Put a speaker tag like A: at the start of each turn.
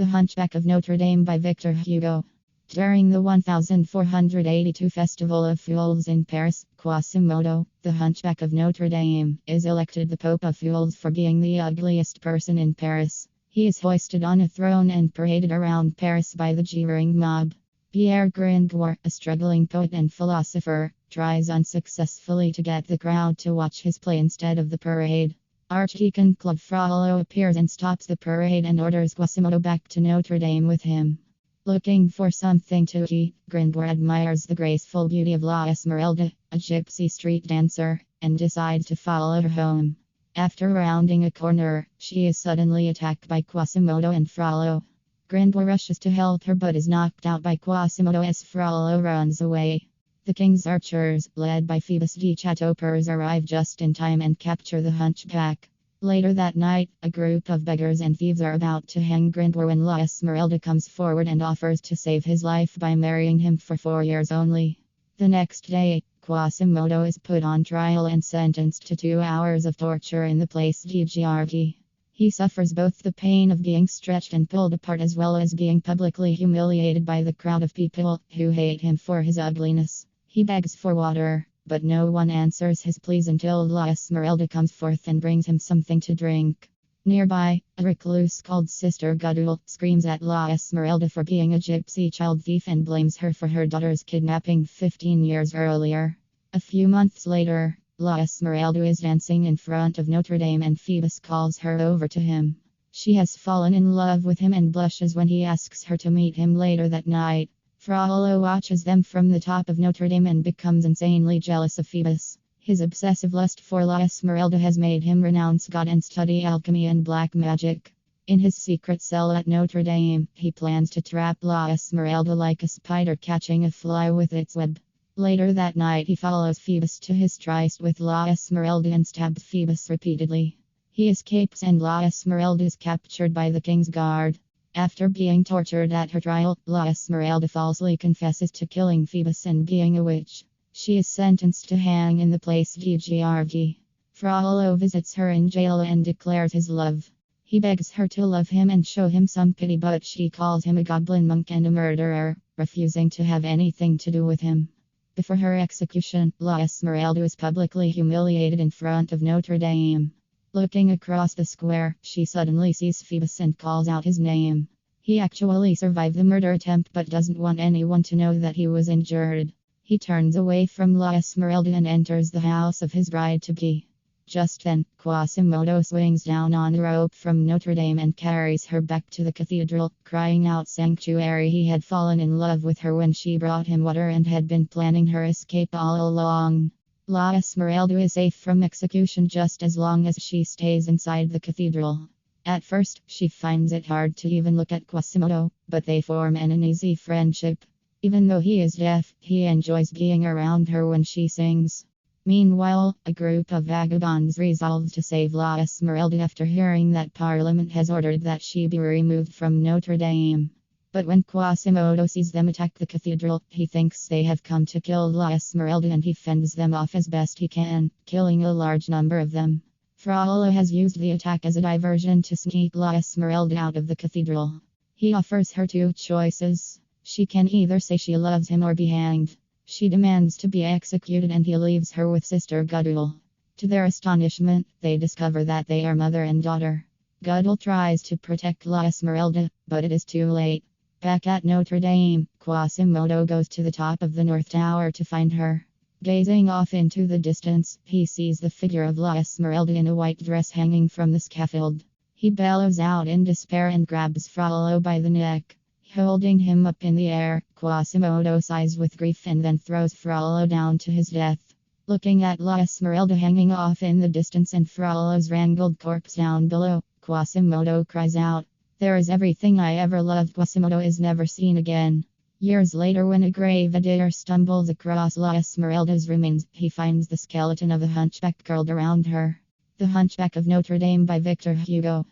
A: The Hunchback of Notre Dame by Victor Hugo. During the 1482 Festival of Fools in Paris, Quasimodo, the Hunchback of Notre Dame, is elected the Pope of Fools for being the ugliest person in Paris. He is hoisted on a throne and paraded around Paris by the jeering mob. Pierre Gringoire, a struggling poet and philosopher, tries unsuccessfully to get the crowd to watch his play instead of the parade. Archdeacon Claude Frollo appears and stops the parade and orders Quasimodo back to Notre Dame with him. Looking for something to eat, Gringoire admires the graceful beauty of La Esmeralda, a gypsy street dancer, and decides to follow her home. After rounding a corner, she is suddenly attacked by Quasimodo and Frollo. Gringoire rushes to help her but is knocked out by Quasimodo as Frollo runs away. The king's archers, led by Phoebus de Chateaupers, arrive just in time and capture the hunchback. Later that night, a group of beggars and thieves are about to hang Gringoire when La Esmeralda comes forward and offers to save his life by marrying him for 4 years only. The next day, Quasimodo is put on trial and sentenced to 2 hours of torture in the Place de Giardi. He suffers both the pain of being stretched and pulled apart as well as being publicly humiliated by the crowd of people who hate him for his ugliness. He begs for water, but no one answers his pleas until La Esmeralda comes forth and brings him something to drink. Nearby, a recluse called Sister Gudule screams at La Esmeralda for being a gypsy child thief and blames her for her daughter's kidnapping 15 years earlier. A few months later, La Esmeralda is dancing in front of Notre Dame and Phoebus calls her over to him. She has fallen in love with him and blushes when he asks her to meet him later that night. Frollo watches them from the top of Notre Dame and becomes insanely jealous of Phoebus. His obsessive lust for La Esmeralda has made him renounce God and study alchemy and black magic. In his secret cell at Notre Dame, he plans to trap La Esmeralda like a spider catching a fly with its web. Later that night, he follows Phoebus to his tryst with La Esmeralda and stabs Phoebus repeatedly. He escapes and La Esmeralda is captured by the king's guard. After being tortured at her trial, La Esmeralda falsely confesses to killing Phoebus and being a witch. She is sentenced to hang in the Place de Giardi. Frollo visits her in jail and declares his love. He begs her to love him and show him some pity, but she calls him a goblin monk and a murderer, refusing to have anything to do with him. Before her execution, La Esmeralda is publicly humiliated in front of Notre Dame. Looking across the square, she suddenly sees Phoebus and calls out his name. He actually survived the murder attempt but doesn't want anyone to know that he was injured. He turns away from La Esmeralda and enters the house of his bride-to-be. Just then, Quasimodo swings down on a rope from Notre Dame and carries her back to the cathedral, crying out sanctuary. He had fallen in love with her when she brought him water and had been planning her escape all along. La Esmeralda is safe from execution just as long as she stays inside the cathedral. At first, she finds it hard to even look at Quasimodo, but they form an uneasy friendship. Even though he is deaf, he enjoys being around her when she sings. Meanwhile, a group of vagabonds resolve to save La Esmeralda after hearing that Parliament has ordered that she be removed from Notre Dame. But when Quasimodo sees them attack the cathedral, he thinks they have come to kill La Esmeralda and he fends them off as best he can, killing a large number of them. Frollo has used the attack as a diversion to sneak La Esmeralda out of the cathedral. He offers her 2 choices. She can either say she loves him or be hanged. She demands to be executed and he leaves her with Sister Gudule. To their astonishment, they discover that they are mother and daughter. Gudule tries to protect La Esmeralda, but it is too late. Back at Notre Dame, Quasimodo goes to the top of the North Tower to find her. Gazing off into the distance, he sees the figure of La Esmeralda in a white dress hanging from the scaffold. He bellows out in despair and grabs Frollo by the neck. Holding him up in the air, Quasimodo sighs with grief and then throws Frollo down to his death. Looking at La Esmeralda hanging off in the distance and Frollo's wrangled corpse down below, Quasimodo cries out, "There is everything I ever loved." Quasimodo is never seen again. Years later, when a grenadier stumbles across La Esmeralda's remains, he finds the skeleton of a hunchback curled around her. The Hunchback of Notre Dame by Victor Hugo.